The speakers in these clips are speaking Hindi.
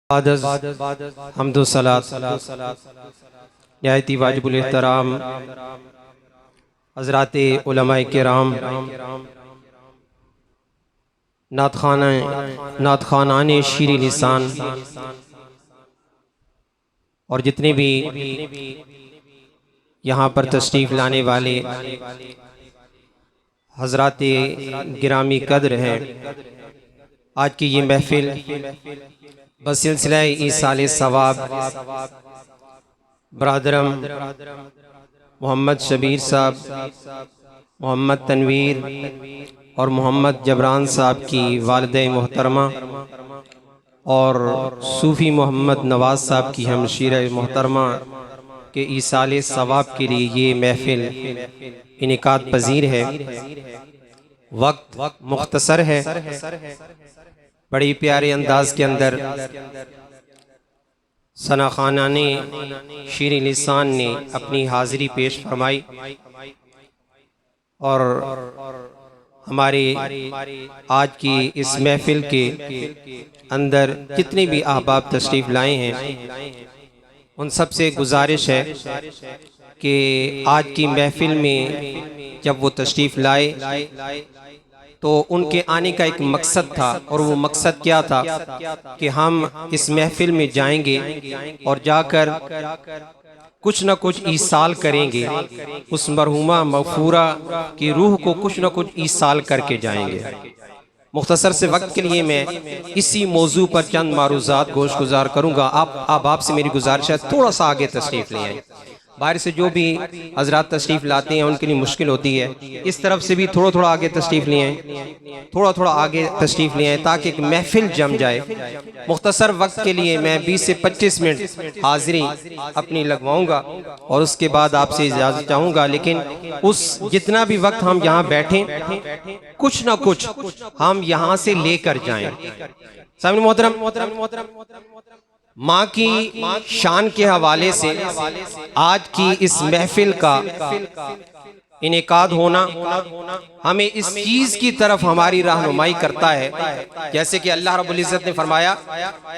हम्दुस्सलात निहायती वाजिबुल एहतराम हज़रात उलमाए किराम, नातखानाने शीर लिसान और जितने भी यहाँ पर तशरीफ़ लाने वाले हज़रात गिरामी कद्र हैं। आज की ये महफ़िल बसिलसिला ईसाल सवाब बरादरम मोहम्मद शबीर साहब, मोहम्मद तनवीर और मोहम्मद जबरान साहब की वालिदा मोहतरमा और सूफ़ी मोहम्मद नवाज़ साहब की हमशीर मोहतरमा के ईसाल सवाब के लिए ये महफ़िल इनेकाद पजीर है। वक्त मुख्तसर है। बड़ी प्यारे अंदाज के अंदर सना खाना ने शीर लिसान ने अपनी हाज़िरी पेश फरमाई और हमारे आज की इस महफिल के अंदर जितने भी अहबाब तशरीफ़ लाए हैं उन सब से गुजारिश है कि आज की महफिल में जब वो तशरीफ़ लाए तो उनके आने का एक मकसद था और वो मकसद क्या था कि हम इस महफिल में जाएंगे और जाकर कुछ न कुछ ईसाल करेंगे, उस मरहुमा मगफूरा की रूह को कुछ न कुछ ईसाल करके जाएंगे। मुख्तसर से वक्त के लिए मैं इसी मौजू पर चंद मारूज़ात गोश गुजार करूँगा। आप से मेरी गुजारिश है थोड़ा सा आगे तशरीफ़ ले आएँ। बाहर से जो भी हजरात तशरीफ़ लाते हैं उनके लिए मुश्किल होती है। इस तरफ से भी थोड़ा थोड़ा आगे तशरीफ़ ले आएँ, थोड़ा आगे तशरीफ़ ले आएँ ताकि एक महफिल जम जाए। मुख्तसर वक्त के लिए मैं 20 से 25 मिनट हाज़िरी अपनी लगवाऊंगा और उसके बाद आपसे इजाज़त चाहूँगा। लेकिन उस जितना भी वक्त हम यहाँ बैठें कुछ ना कुछ हम यहाँ से लेकर जाएँ। सामने मोहतरम माँ की शान के हवाले से आज की इस महफिल का इनेकाद होना हमें इस चीज की तरफ हमारी रहनुमाई करता है, जैसे कि अल्लाह रब्बुल इज़्ज़त ने फरमाया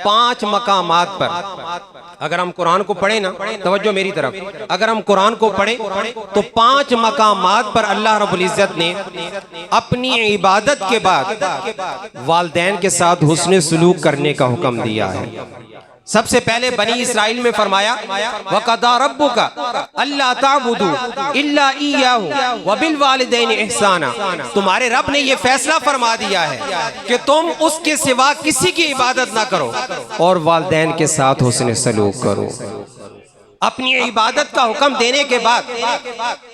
5 मकामात पर अगर हम कुरान को पढ़ें ना, तवज्जो मेरी तरफ, अगर हम कुरान को पढ़ें तो 5 मकामात पर अल्लाह रब्बुल इज़्ज़त ने अपनी इबादत के बाद वालिदैन के साथ हुस्न सलूक करने का हुक्म दिया है। सबसे पहले बनी इसराइल में फरमाया वक़दा रब्बुका अल्ला ताबुदू इल्ला इय्याहु व बिल वालिदैनि इहसाना। तुम्हारे रब ने यह फैसला फरमा दिया है कि तुम उसके सिवा किसी की इबादत ना करो और वालिदैन के साथ हुस्न सलूक करो। अपनी इबादत का हुक्म देने के बाद,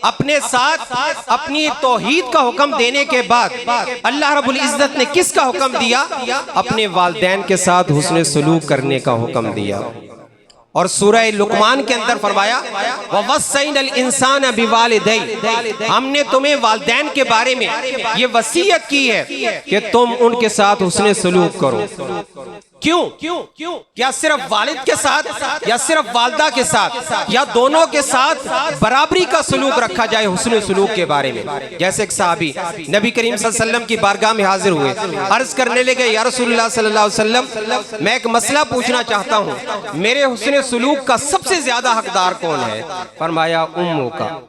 अपने साथ अपनी तौहीद का हुक्म देने के बाद अल्लाह रब्बुल इज़्ज़त ने किसका हुक्म दिया? अपने वालिदैन के साथ हुस्न सलूक करने का हुक्म दिया। और सूरह लुक़मान के अंदर फरमाया ववस्सैनल इंसान बिवालिदैहि, हमने तुम्हें वालिदैन के बारे में ये वसीयत की है कि तुम उनके साथ हुस्न सलूक करो। क्यों? क्या सिर्फ वालिद के साथ या सिर्फ वालिदा के साथ या दोनों के साथ बराबरी का सलूक रखा जाए हुस्न सलूक के बारे में? जैसे एक साहबी नबी करीम सल्लल्लाहु अलैहि वसल्लम की बारगाह में हाजिर हुए, अर्ज करने लगे या रसूलुल्लाह सल्लल्लाहु अलैहि वसल्लम, मैं एक मसला पूछना चाहता हूँ, मेरे हुस्न सलूक का सबसे ज्यादा हकदार कौन है? फरमाया उम्मू का,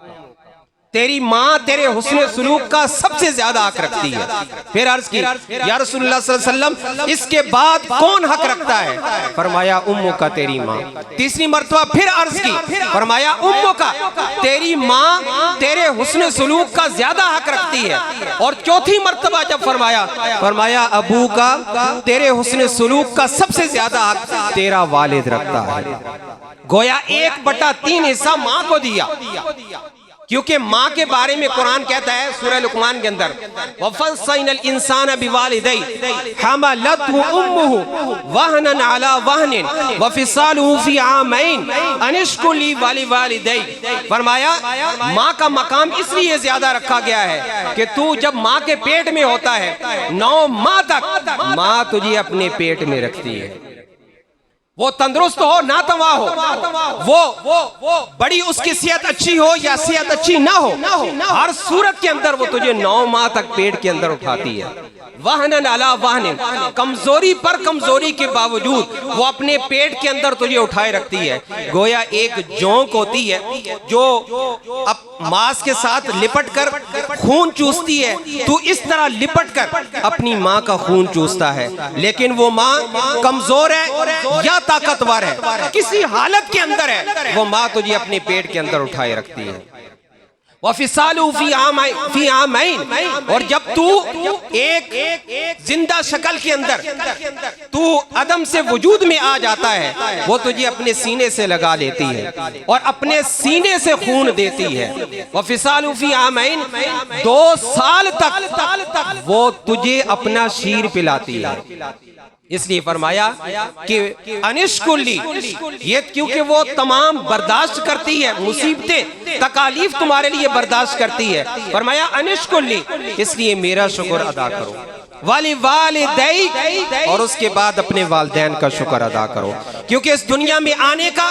तेरी माँ तेरे हुस्न सलूक का सबसे ज्यादा हक रखती है। फिर अर्ज की या रसूलुल्लाह सल्लल्लाहु अलैहि वसल्लम इसके बाद कौन हक रखता है? फरमाया उम्मू का, तेरी माँ। तीसरी मर्तबा फिर अर्ज की, फरमाया उम्मू का, तेरी माँ तेरे हुस्न सलूक का ज्यादा हक रखती है। और चौथी मर्तबा जब फरमाया अबू का, तेरे हुस्न सलूक का सबसे ज्यादा हक तेरा वालिद रखता है। गोया 1/3 हिस्सा माँ को दिया, क्योंकि माँ के बारे में कुरान कहता है सूरह लुक़मान के अंदर वफ़स्सैनल इंसान बिवालिदैहि हमलतहु उम्मुहु वहनन अला वहनिन व फ़िसालुहु फ़ी आमैन अन इश्कुर ली वलिवालिदैहि। फरमाया माँ का मकाम इसलिए ज्यादा रखा गया है कि तू जब माँ के पेट में होता है 9 माह तक माँ तुझे अपने पेट में रखती है। वो तंदुरुस्त हो ना तवा हो, वो बड़ी उसकी सेहत अच्छी हो या सेहत अच्छी ना हो, हर सूरत के अंदर वो तुझे 9 माह तक पेट के अंदर उठाती है। वहनन अला वहनिन, कमजोरी पर कमजोरी के बावजूद वो अपने पेट के अंदर तुझे उठाए रखती है। गोया एक जोंक होती है जो अब मांस के साथ लिपट कर खून चूसती है, तू इस तरह लिपट कर अपनी माँ का खून चूसता है। लेकिन वो माँ कमजोर है या ताकतवर है, किसी हालत के अंदर है, वो माँ तुझे अपने पेट के अंदर उठाए रखती है। वफिसालु फी आमैन, और जब तू एक जिंदा शक्ल के अंदर तू अदम से वजूद में आ जाता है, वो तुझे अपने सीने से लगा लेती है और अपने सीने से खून देती है। वफिसालु फी आमैन, 2 साल तक वो तुझे अपना शीर पिलाती है। इसलिए फरमाया कि अनिश्कुल्ली, ये क्योंकि वो तमाम बर्दाश्त करती है, मुसीबतें तकालीफ तुम्हारे लिए बर्दाश्त करती है। फरमाया अनिश्कुल्ली, इसलिए मेरा शुक्र अदा करो। वाली वालिदैक, और उसके बाद अपने वालिदैन का शुक्र अदा करो, क्योंकि इस दुनिया में आने का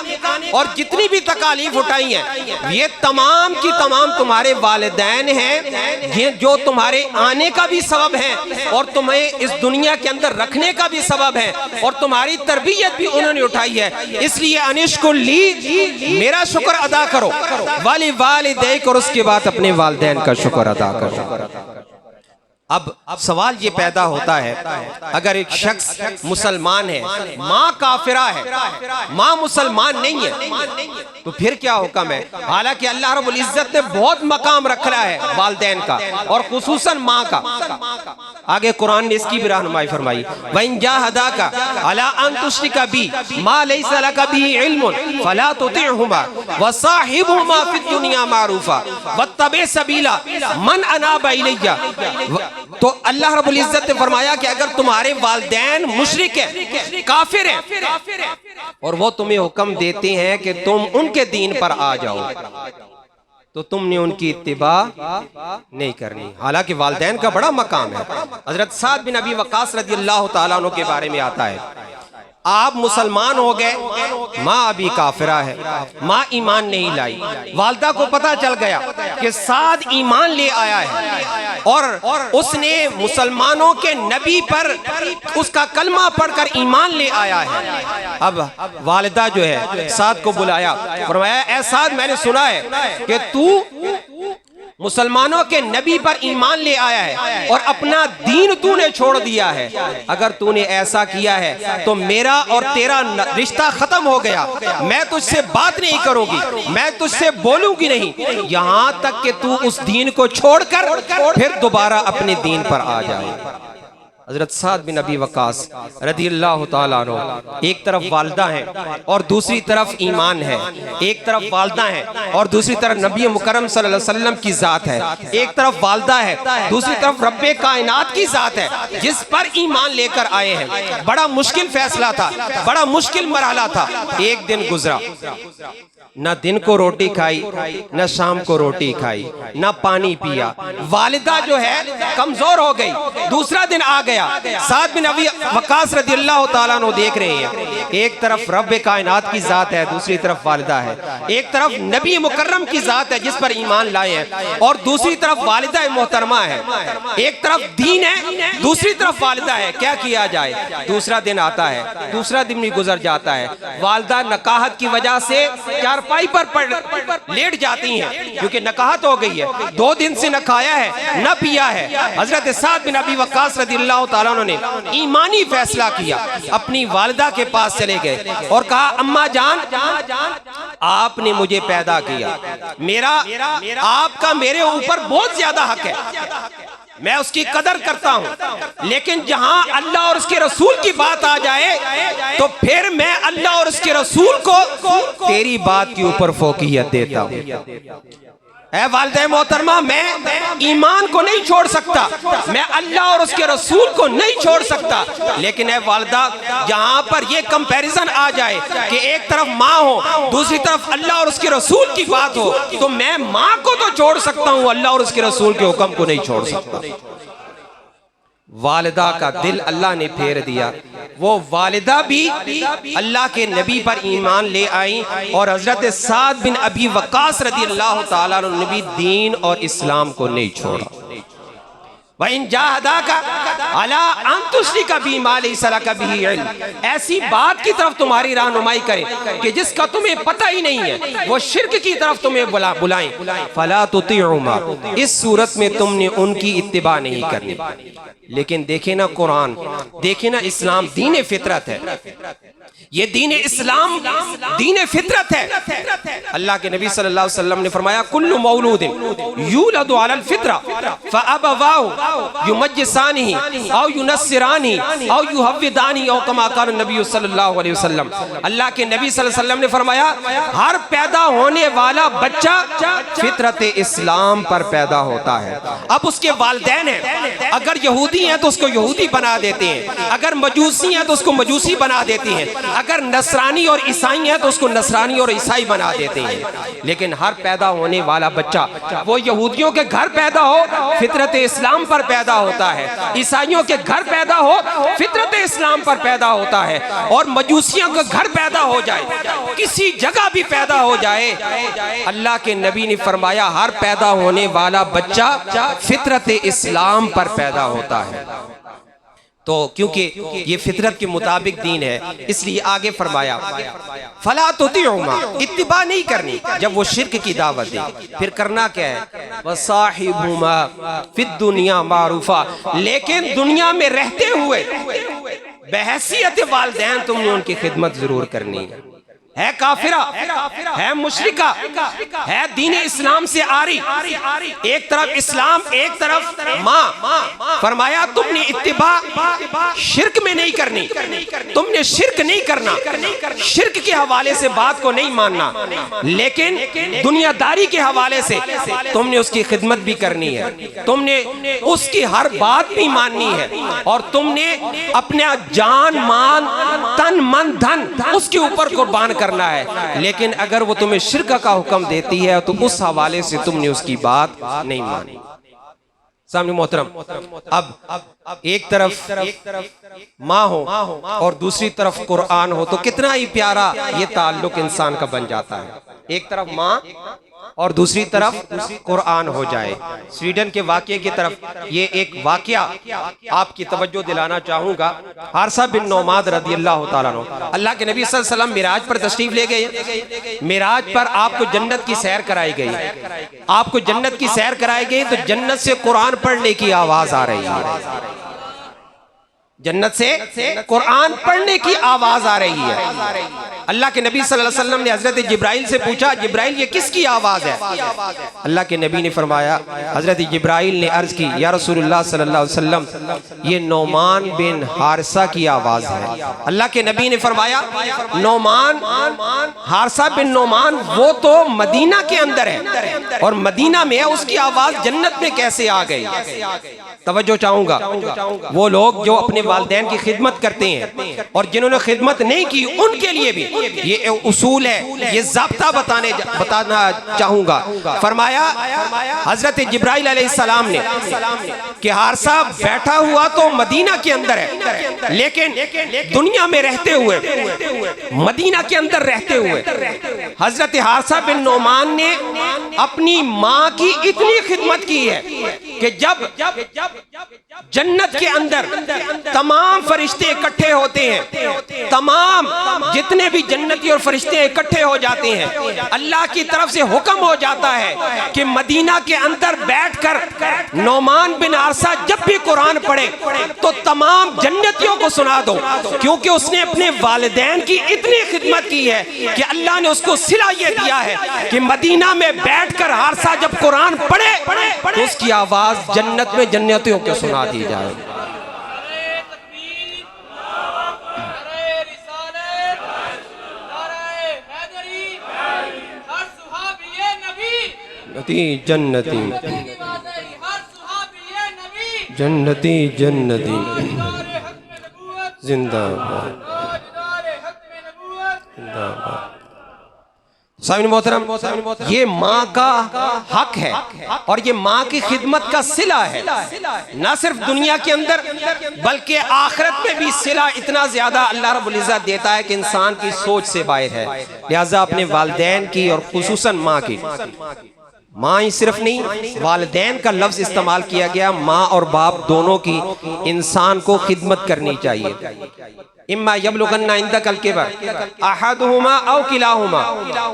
और जितनी भी तकालीफ उठाई है, ये तमाम की तमाम तुम्हारे वालिदैन हैं, ये जो तुम्हारे आने का भी सबब है और तुम्हें इस दुनिया के अंदर रखने का भी सबब है, और तुम्हारी तरबियत भी उन्होंने उठाई है। इसलिए अनिश्कुल्ली, मेरा शुक्र अदा करो। वाली वालिदैक, और उसके बाद अपने वालिदैन का शुक्र अदा करो। अब सवाल ये पैदा होता है, अगर एक शख्स मुसलमान है, माँ काफिरा है, माँ मुसलमान नहीं है, तो फिर क्या हुक्म है? हालांकि अल्लाह रब्बुल इज्जत ने बहुत मकाम रखा है वालिदैन का और खुसूसन माँ का। आगे कुरान ने इसकी भी रहनुमाई फरमाई, वइन जाहदाका अला अन तुश्रिका बी मा लैसा लका बिही इल्मुन फला तुतिअहुमा वसाहिबहुमा फिद दुनिया मारूफा वत्तबि सबीला मन अनाबा इलैया। तो अल्लाह रब्बुल इज्जत ने फरमाया कि अगर तुम्हारे वालिदैन मुशरिक हैं, काफिर हैं, और वो तुम्हें हुक्म देते हैं कि तुम उनके दीन पर आ जाओ, तो तुमने उनकी इत्तिबा नहीं करनी। हालांकि वालिदैन का बड़ा मकाम है। हजरत साद बिन अबी वक्कास रज़ियल्लाहु ताला अन्हु के बारे में आता है, आप मुसलमान हो गए, माँ अभी काफिरा है, माँ ईमान नहीं लाई। वालदा को पता चल गया कि साद ईमान ले आया है और उसने मुसलमानों के नबी पर उसका कलमा पढ़कर ईमान ले आया है। अब वालिदा जो है साद को बुलाया, फरमाया ऐ साद, मैंने सुना है कि तू मुसलमानों के नबी पर ईमान ले आया है और अपना दीन तूने छोड़ दिया है। अगर तूने ऐसा किया है तो मेरा और तेरा रिश्ता खत्म हो गया, मैं तुझसे बात नहीं करूंगी, मैं तुझसे बोलूंगी नहीं, यहां तक कि तू उस दीन को छोड़कर फिर दोबारा अपने दीन पर आ जाए। हजरत साद बिन अबी वक्कास रज़ियल्लाहु ताला अन्हु, एक तरफ वालिदा है और दूसरी तरफ ईमान है, एक तरफ वालिदा है और दूसरी तरफ नबी मुकर्रम सल्लल्लाहु अलैहि वसल्लम की जात है, एक तरफ वालिदा है, दूसरी तरफ रब्बे कायनात की जात है जिस पर ईमान लेकर आए हैं। बड़ा मुश्किल फैसला था, बड़ा मुश्किल मरहला था। एक दिन गुजरा, न दिन को रोटी खाई, न शाम को रोटी खाई, न पानी पिया। वालिदा जो है कमजोर हो गई। दूसरा दिन आ गया, साद बिन अबी वक्कास रज़ियल्लाहु ताला अन्हु देख रहे हैं, एक तरफ रब्बे कायनात की जात है, दूसरी तरफ वालिदा है, एक तरफ नबी मुकर्रम की जात है जिस पर ईमान लाए हैं और दूसरी तरफ वालिदा मोहतरमा है। एक तरफ दीन है, दूसरी तरफ वालिदा है। क्या किया जाए? दूसरा दिन आता है, दूसरा दिन भी गुजर जाता है। वालिदा नकाहत की वजह से चारपाई पर लेट जाती हैं क्योंकि नकाहत हो गई है, 2 दिन से न खाया है न पिया है। हजरत साद बिन अबी वक्कास रज़ियल्लाहु ताला अन्हु ने ईमानी फैसला किया, अपनी वालिदा के पास चले गए और कहा, अम्मा जान, आपने मुझे पैदा किया, मेरा आपका मेरे ऊपर बहुत ज्यादा हक है, मैं उसकी कदर करता हूं, लेकिन जहां अल्लाह और उसके रसूल की बात आ जाए तो फिर मैं अल्लाह और उसके रसूल को तेरी बात के ऊपर फौकियत देता हूं। ऐ वालिदा मोहतरमा, मैं ईमान को नहीं छोड़ सकता, मैं अल्लाह और उसके रसूल को नहीं छोड़ सकता, लेकिन ऐ वालिदा, जहां पर ये कंपैरिजन आ जाए कि एक तरफ माँ हो, दूसरी तरफ अल्लाह और उसके रसूल की बात हो, तो मैं माँ को तो छोड़ सकता हूं, अल्लाह और उसके रसूल के हुक्म को नहीं छोड़ सकता। वालिदा का दिल अल्लाह ने फेर दिया। वो वालिदा भी अल्लाह के नबी पर ईमान ले आई और हजरत साद बिन अबी वक्कास रज़ियल्लाहु ताला अन्हु ने भी दीन और इस्लाम को नहीं छोड़ा। वइन जाहदाका अला अन तुश्रिका बी मा लैसा लका बिही इल्म, ऐसी बात की तरफ तुम्हारी रहनुमाई करें कि जिसका तुम्हें पता ही नहीं है, वो शिर्क की तरफ तुम्हें बुलाएं, फला तुतिउमा, इस सूरत में तुमने उनकी इत्तिबा नहीं करनी। लेकिन देखे ना कुरान, देखे ना इस्लाम दीन फितरत है, ये दीन इस्लाम दीन फितरत है। अल्लाह के नबी सल्लल्लाहु अलैहि वसल्लम ने फरमाया कुल्लु मौलूदिन यूलदु अलल फितरा फअबवाहु युमज्जिसानिही औ युनस्सिरानिही औ युहव्विदानिही औ कमा क़ाल नबी सल्लल्लाहु अलैहि वसल्लम। अल्लाह के नबी सल्लल्लाहु अलैहि वसल्लम ने फरमाया हर पैदा होने वाला बच्चा फितरत इस्लाम पर पैदा होता है। अब उसके वालिदैन हैं, अगर यहूदी हैं तो उसको यहूदी बना देते हैं, अगर मजूसी हैं तो उसको मजूसी बना देते हैं, अगर नसरानी और ईसाई है तो उसको नसरानी और ईसाई बना देते हैं। लेकिन हर पैदा होने वाला बच्चा, वो यहूदियों के घर पैदा हो फितरत इस्लाम पर पैदा होता है, ईसाइयों के घर पैदा हो फितरत इस्लाम पर पैदा होता है, और मजूसियों के घर पैदा हो जाए, किसी जगह भी पैदा हो जाए, अल्लाह के नबी ने फरमाया हर पैदा होने वाला बच्चा फितरत इस्लाम पर पैदा होता है। तो क्योंकि ये फितरत के मुताबिक दीन है, इसलिए आगे फरमाया फला तुतिउमा, इत्तिबा नहीं करनी जब वो शिर्क की दावत दे। फिर करना क्या है, वसाहिबुमा फिद दुनिया मारूफा, लेकिन दुनिया में रहते हुए बहैसियत वालिदैन तुमने उनकी खिदमत जरूर करनी है काफिरा, है मुशरिका, है दीन इस्लाम से आरी, एक तरफ इस्लाम एक तरफ माँ। फरमाया तुमने इत्तिबा शिर्क में नहीं करनी, तुमने शिर्क नहीं करना, शिर्क के हवाले से बात को नहीं मानना, लेकिन दुनियादारी के हवाले से तुमने उसकी खिदमत भी करनी है, तुमने उसकी हर बात भी माननी है, और तुमने अपना जान मान तन मन धन उसके ऊपर कुर्बान करना है। लेकिन अगर वो तुम्हें शिर्क का हुक्म देती है तो उस हवाले से तुमने उसकी बात नहीं मानी। सामने मोहतरम, अब एक तरफ माँ हो और दूसरी तरफ कुरान हो तो कितना ही प्यारा ये ताल्लुक इंसान का बन जाता है। एक तरफ माँ और दूसरी तरफ कुरान हो जाए। स्वीडन के वाक़ये की तरफ ये एक वाक़या आपकी तवज्जो दिलाना चाहूँगा। हारसा बिन नौमाद रदियल्लाहु ताला अन्हु, अल्लाह के नबी सल्लल्लाहु अलैहि वसल्लम मिराज पर तशरीफ ले गए। मिराज पर आपको जन्नत की सैर कराई गई, आपको जन्नत की सैर कराई गई तो जन्नत से कुरान पढ़ने की आवाज़ आ रही है, जन्नत से कुरान पढ़ने की आवाज आ रही है। अल्लाह के नबी सल्लल्लाहु अलैहि वसल्लम ने हजरत जिब्राइल से पूछा, जिब्राइल ये किसकी आवाज है? अल्लाह के नबी ने फरमाया, हजरत जिब्राइल ने अर्ज की, या रसूलुल्लाह सल्लल्लाहु अलैहि वसल्लम ये नौमान बिन हारसा की आवाज है। अल्लाह के नबी ने फरमाया, नौमान हारसा बिन नौमान वो तो मदीना के अंदर है और मदीना में है, उसकी आवाज जन्नत में कैसे आ गई? तवज्जो चाहूंगा, वो लोग जो अपने वालिदैन की खिदमत करते हैं और जिन्होंने खिदमत नहीं की उनके लिए भी ये उसूल है, ये ज़ाब्ता बताना चाहूंगा। फरमाया हजरत जिब्राइल अलैहिस्सलाम ने कि हारसा बैठा हुआ तो मदीना के अंदर है, लेकिन दुनिया में रहते हुए, मदीना के अंदर रहते हुए हजरत हारसा बिन नौमान ने अपनी माँ की इतनी खिदमत की है कि जब जन्नत के अंदर तमाम फरिश्ते इकट्ठे होते हैं, तमाम जितने भी जन्नती और फरिश्ते इकट्ठे हो जाते हैं, अल्लाह की तरफ से हुक्म हो जाता है कि मदीना के अंदर बैठकर नौमान बिन हारसा जब भी कुरान पढ़े तो तमाम जन्नतियों को सुना दो, क्योंकि उसने अपने वालिदैन की इतनी खिदमत की है कि अल्लाह ने उसको सिला ये दिया है कि मदीना में बैठकर हारसा जब कुरान पढ़े तो उसकी आवाज जन्नत में जन्नतियों को सुना दी जाए। जन्नती जन्नती जन्नती जिंदाबाद जिंदाबाद। सामने मोहतरम, ये माँ का हक है और ये माँ की खिदमत का सिला है, ना सिर्फ दुनिया के अंदर बल्कि आखिरत में भी सिला इतना ज्यादा अल्लाह रब्बुल इज्जत देता है कि इंसान की सोच से बाहर है। लिहाजा अपने वालिदैन की और खुसूसन माँ की माँ ही सिर्फ नहीं, वालिदैन का लफ्ज इस्तेमाल किया गया। माँ और बाप दोनों की इंसान को खिदमत करनी चाहिए। इम्मा यबलुगन्ना इंदकल किबर अहदुहुमा औ किलाहुमा,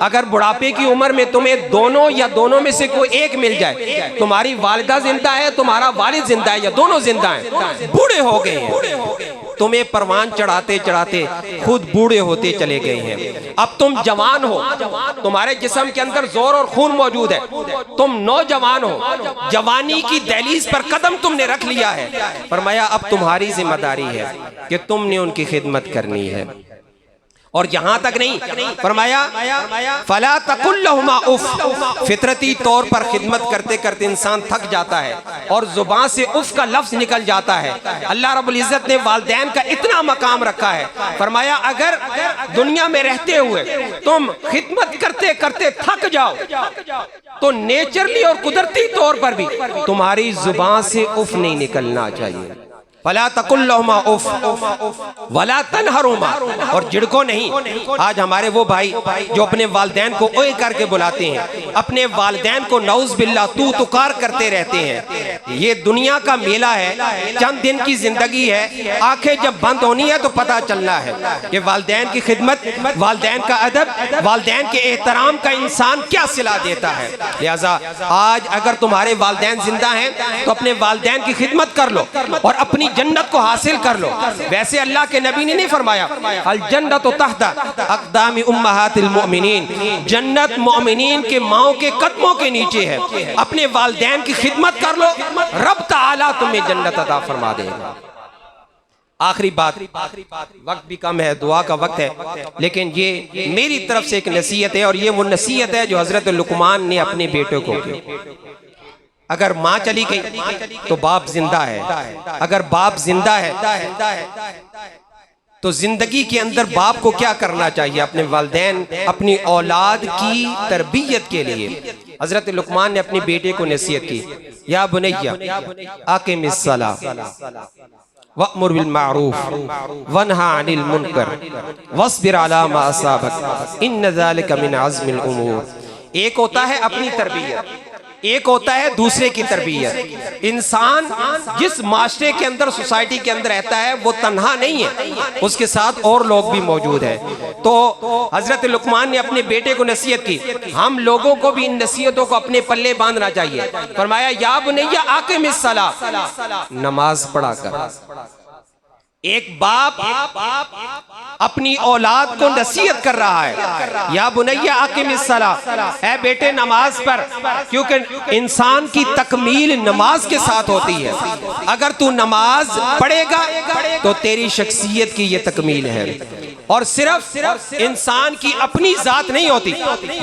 अगर बुढ़ापे की उम्र में तुम्हें दोनों या दोनों में से कोई एक मिल जाए, तुम्हारी वालिदा जिंदा है, तुम्हारा वालिद जिंदा है या दोनों जिंदा हैं, बूढ़े हो गए हैं, तुम्हें परवान चढ़ाते चढ़ाते खुद बूढ़े होते चले गए हैं। अब तुम जवान हो, तुम्हारे जिस्म के अंदर जोर और खून मौजूद है, तुम नौजवान हो, जवानी की दहलीज पर कदम तुमने रख लिया है। फरमाया अब तुम्हारी जिम्मेदारी है कि तुमने उनकी खिदमत करनी है। और यहां तक नहीं, फरमाया फला तकुल लहुमा उफ, फितरती तौर पर खिदमत करते करते इंसान थक जाता है और जुबान से उफ का लफ्ज निकल जाता है। अल्लाह रब्बुल इज्जत ने वालिदैन का इतना मकाम रखा है, फरमाया अगर दुनिया में रहते हुए तुम खिदमत करते करते थक जाओ तो नेचरली और कुदरती तौर पर भी तुम्हारी जुबान से उफ नहीं निकलना चाहिए। फला तकुल लहुमा उफ वला तनहरुमा, और झिड़को नहीं। आज हमारे वो भाई जो अपने वालिदैन को ओए करके बुलाते हैं, अपने वालिदैन को नौज बिल्ला तू तुकार करते रहते हैं। ये दुनिया का मेला है, चंद दिन की जिंदगी है, आंखें जब बंद होनी है तो पता चलना है कि वालिदैन की खिदमत, वालिदैन का अदब, वालिदैन के एहतराम का इंसान क्या सिला देता है। लिहाजा आज अगर तुम्हारे वालिदैन जिंदा हैं तो अपने वालिदैन की खिदमत कर लो और अपनी जन्नत को हासिल कर लो। वैसे अल्लाह के नबी ने नहीं फरमाया अल जन्नत तहता अक़दामी उम्महातिल मोमिनीन, जन्नत मोमिनीन के माओ के कदमों के नीचे है। अपने वालिदैन की खिदमत कर लो, रब ताला तुम्हें जन्नत अता फरमा देगा। आखिरी बात, वक्त भी कम है, दुआ का वक्त है, लेकिन ये मेरी तरफ से एक नसीहत है और ये वो नसीहत है जो हजरत लुकमान ने अपने बेटे को की। अगर माँ चली गई तो बाप जिंदा है, अगर बाप जिंदा है तो जिंदगी के अंदर बाप को क्या करना चाहिए? अपने वालिदैन, अपनी औलाद की तरबियत के लिए हजरत लुकमान ने अपने बेटे को नसीहत की, या बुनैया आकिमिस सला वअमुर बिल मारूफ वन्हा अनिल मुनकर वस्बिर अला मा असाबक इन्न ज़ालिका मिन अज़्मिल उमूर। एक होता है अपनी तरबियत, एक होता है दूसरे की तरबियत। इंसान जिस माशरे के अंदर, सोसाइटी के अंदर रहता है वो तन्हा नहीं है, उसके साथ और लोग भी मौजूद हैं। तो हजरत लुकमान ने अपने बेटे को नसीहत की, हम लोगों को भी इन नसीहतों को अपने पल्ले बांधना चाहिए। फरमाया या बुनैया आकिमिस सला, नमाज पढ़ा कर। एक बाप अपनी औलाद को नसीहत कर रहा है, या बुनैया आकिमिस सला, ऐ बेटे नमाज पर, क्योंकि इंसान की तकमील नमाज के साथ होती है। अगर तू नमाज पढ़ेगा तो तेरी शख्सियत की ये तकमील है। और सिर्फ इंसान की अपनी जात नहीं होती,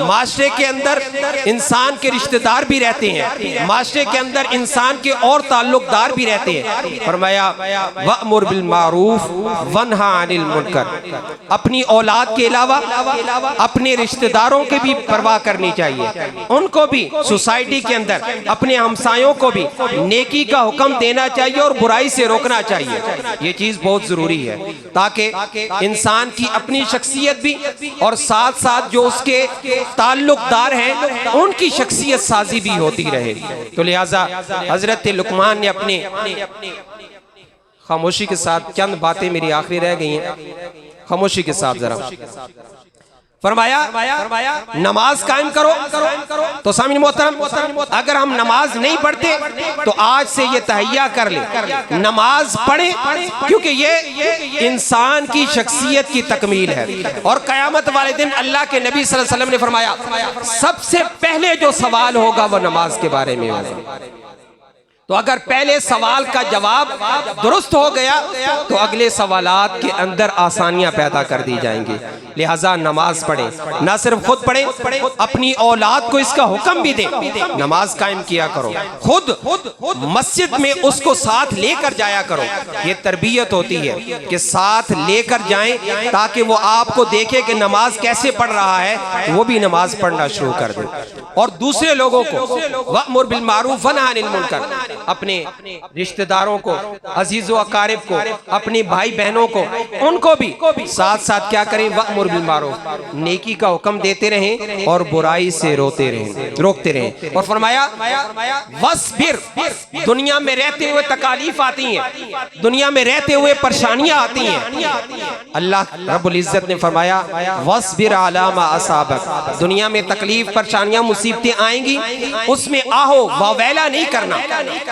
माशरे के अंदर इंसान के रिश्तेदार भी रहते हैं, माशरे के अंदर इंसान के और ताल्लुकदार भी रहते हैं। फरमाया वअमुर बिल मारूफ वन्हा अनिल मुनकर, अपनी औलाद के अलावा अपने रिश्तेदारों की भी परवाह करनी चाहिए, उनको भी सोसाइटी के अंदर अपने हमसायों को भी नेकी का हुक्म देना चाहिए और बुराई से रोकना चाहिए। ये चीज बहुत जरूरी है ताकि इंसान की अपनी शख्सियत भी और साथ साथ जो उसके ताल्लुकदार हैं उनकी शख्सियत साजी भी होती रहे। तो लिहाजा हजरत लुकमान ने अपने खामोशी के साथ, चंद बातें मेरी आखिरी रह गई हैं, खामोशी के साथ जरा फरमाया नमाज कायम करो। तो सामीन मोहतरम, अगर हम नमाज नहीं पढ़ते तो आज से ये तहैया कर ले, नमाज पढ़े, क्योंकि ये इंसान की शख्सियत की तकमील है। और कयामत वाले दिन अल्लाह के नबी सल्लल्लाहु अलैहि वसल्लम ने फरमाया सबसे पहले जो सवाल होगा वो नमाज के बारे में होगा। तो अगर पहले सवाल का जवाब दुरुस्त हो गया तो अगले सवालात के अंदर आसानियां पैदा कर दी जाएंगी। लिहाजा नमाज पढ़ें, ना सिर्फ खुद पढ़ें, अपनी औलाद को इसका हुक्म भी दें, नमाज कायम किया करो, खुद मस्जिद में उसको साथ लेकर जाया करो। ये तरबियत होती है कि साथ लेकर जाएं ताकि वो आपको देखे कि नमाज कैसे पढ़ रहा है, वो भी नमाज पढ़ना शुरू कर दे। और दूसरे लोगों को वअमुर बिल मारूफ वन्हा अनिल मुनकर, अपने रिश्तेदारों को, अजीज़ व अकारिब को, अपने भाई बहनों को, उनको भी साथ साथ क्या करें, वअमुर बिल मारूफ, नेकी का हुक्म देते रहें और बुराई से रोकते रहें। और फरमाया वस्बिर, दुनिया में रहते हुए तकालीफ आती हैं, दुनिया में रहते हुए परेशानियां आती हैं। अल्लाह रब्बुल इज्जत ने फरमाया वस्बिर अला मा असाबक, दुनिया में तकलीफ परेशानियां मुसीबतें आएंगी, उसमें आहो वावेला नहीं करना,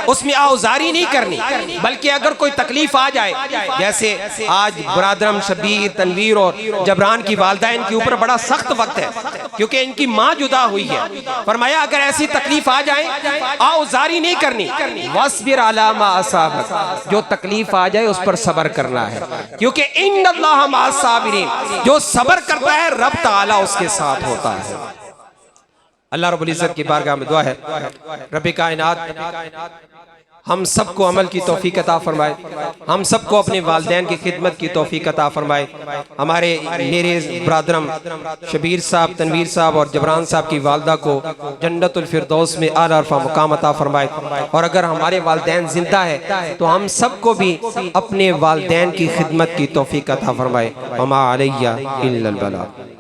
उसमें आहुजारी नहीं करनी, बल्कि अगर कोई तकलीफ आ जाए, जैसे आज बरादरम शबीर तनवीर और जबरान की वालदैन के ऊपर बड़ा सख्त वक्त है क्योंकि इनकी माँ जुदा हुई है। फरमाया अगर ऐसी तकलीफ आ जाए आहुजारी नहीं करनी, वस्बिर अला मा असाबक, जो तकलीफ आ जाए उस पर सब्र करना है, क्योंकि इन्नल्लाह मअस साबिरीन, जो सब्र करता है रब ताला उसके साथ होता है। अल्लाह रब्बुल इज्जत की बारगाह में दुआ है रब्बे कायनात हम सबको अमल की तौफीक अता फरमाए, हम सबको अपने वालिदैन की खिदमत की तौफीक अता फरमाए। हमारे मेरे बरादरम शबीर साहब, तनवीर साहब और जबरान साहब की वालदा को जन्नतुल फिरदौस में आला अरफा मुकाम अता फरमाए। और अगर हमारे वालिदैन जिंदा है तो हम सबको भी अपने वालिदैन की खिदमत की तौफीक अता फरमाए। वमा अलैया इल्लल बलाग।